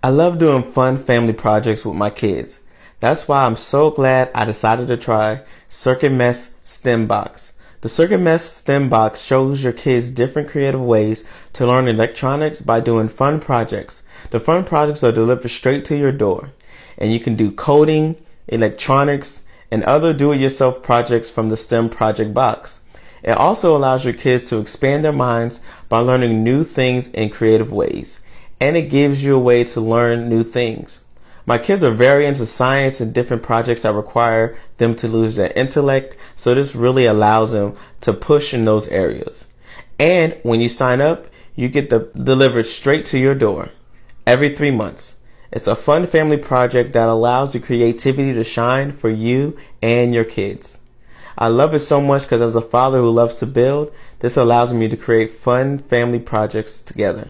I love doing fun family projects with my kids. That's why I'm so glad I decided to try CircuitMess STEM Box. The CircuitMess STEM Box shows your kids different creative ways to learn electronics by doing fun projects. The fun projects are delivered straight to your door, and you can do coding, electronics, and other do-it-yourself projects from the STEM project box. It also allows your kids to expand their minds by learning new things in creative ways, and it gives you a way to learn new things. My kids are very into science and different projects that require them to lose their intellect, so this really allows them to push in those areas. And when you sign up, you get delivered straight to your door every 3 months. It's a fun family project that allows your creativity to shine for you and your kids. I love it so much because as a father who loves to build, this allows me to create fun family projects together.